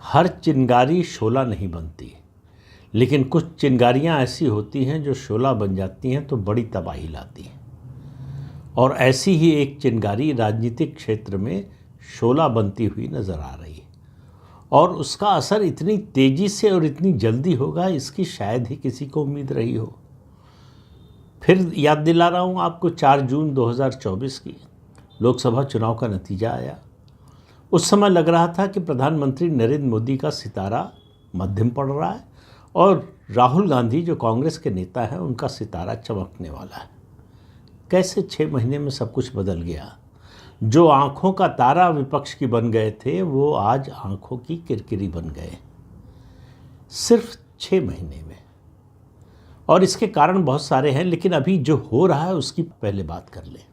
हर चिंगारी शोला नहीं बनती, लेकिन कुछ चिंगारियां ऐसी होती हैं जो शोला बन जाती हैं तो बड़ी तबाही लाती हैं। और ऐसी ही एक चिंगारी राजनीतिक क्षेत्र में शोला बनती हुई नज़र आ रही है, और उसका असर इतनी तेज़ी से और इतनी जल्दी होगा, इसकी शायद ही किसी को उम्मीद रही हो। फिर याद दिला रहा हूँ आपको, 4 जून 2024 की लोकसभा चुनाव का नतीजा आया। उस समय लग रहा था कि प्रधानमंत्री नरेंद्र मोदी का सितारा मध्यम पड़ रहा है और राहुल गांधी जो कांग्रेस के नेता हैं उनका सितारा चमकने वाला है। कैसे 6 महीने में सब कुछ बदल गया। जो आंखों का तारा विपक्ष की बन गए थे वो आज आंखों की किरकिरी बन गए, सिर्फ 6 महीने में। और इसके कारण बहुत सारे हैं, लेकिन अभी जो हो रहा है उसकी पहले बात कर लें।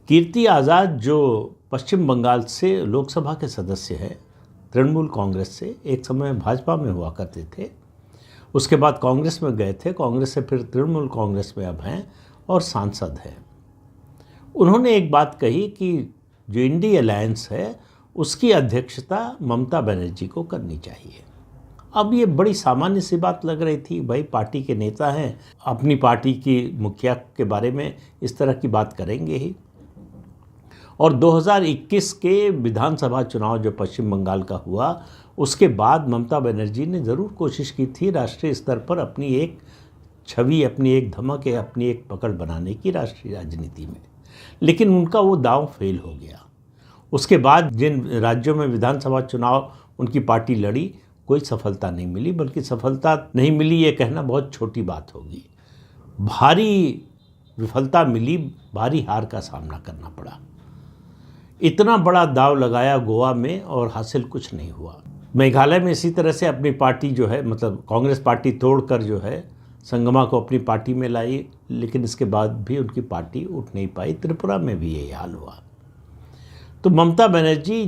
कीर्ति आज़ाद जो पश्चिम बंगाल से लोकसभा के सदस्य हैं, तृणमूल कांग्रेस से, एक समय भाजपा में हुआ करते थे, उसके बाद कांग्रेस में गए थे, कांग्रेस से फिर तृणमूल कांग्रेस में अब हैं और सांसद हैं। उन्होंने एक बात कही कि जो इंडी अलायंस है उसकी अध्यक्षता ममता बनर्जी को करनी चाहिए। अब ये बड़ी सामान्य सी बात लग रही थी, भाई पार्टी के नेता हैं, अपनी पार्टी की मुखिया के बारे में इस तरह की बात करेंगे ही। और 2021 के विधानसभा चुनाव जो पश्चिम बंगाल का हुआ, उसके बाद ममता बनर्जी ने ज़रूर कोशिश की थी राष्ट्रीय स्तर पर अपनी एक छवि, अपनी एक धमक, अपनी एक पकड़ बनाने की राष्ट्रीय राजनीति में, लेकिन उनका वो दांव फेल हो गया। उसके बाद जिन राज्यों में विधानसभा चुनाव उनकी पार्टी लड़ी, कोई सफलता नहीं मिली, बल्कि सफलता नहीं मिली ये कहना बहुत छोटी बात होगी। भारी विफलता मिली, भारी हार का सामना करना पड़ा। इतना बड़ा दाव लगाया गोवा में और हासिल कुछ नहीं हुआ। मेघालय में इसी तरह से अपनी पार्टी जो है, मतलब कांग्रेस पार्टी तोड़कर जो है संगमा को अपनी पार्टी में लाई, लेकिन इसके बाद भी उनकी पार्टी उठ नहीं पाई। त्रिपुरा में भी यही हाल हुआ। तो ममता बनर्जी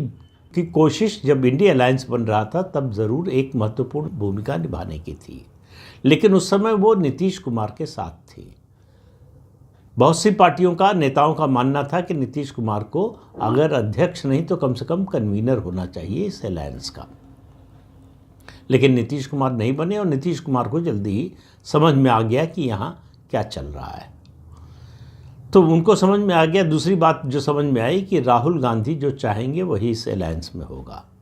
की कोशिश जब इंडिया अलायंस बन रहा था तब ज़रूर एक महत्वपूर्ण भूमिका निभाने की थी, लेकिन उस समय वो नीतीश कुमार के साथ थी। बहुत सी पार्टियों का, नेताओं का मानना था कि नीतीश कुमार को अगर अध्यक्ष नहीं तो कम से कम कन्वीनर होना चाहिए इस अलायंस का, लेकिन नीतीश कुमार नहीं बने और नीतीश कुमार को जल्दी ही समझ में आ गया कि यहाँ क्या चल रहा है। तो उनको समझ में आ गया। दूसरी बात जो समझ में आई कि राहुल गांधी जो चाहेंगे वही इस अलायंस में होगा।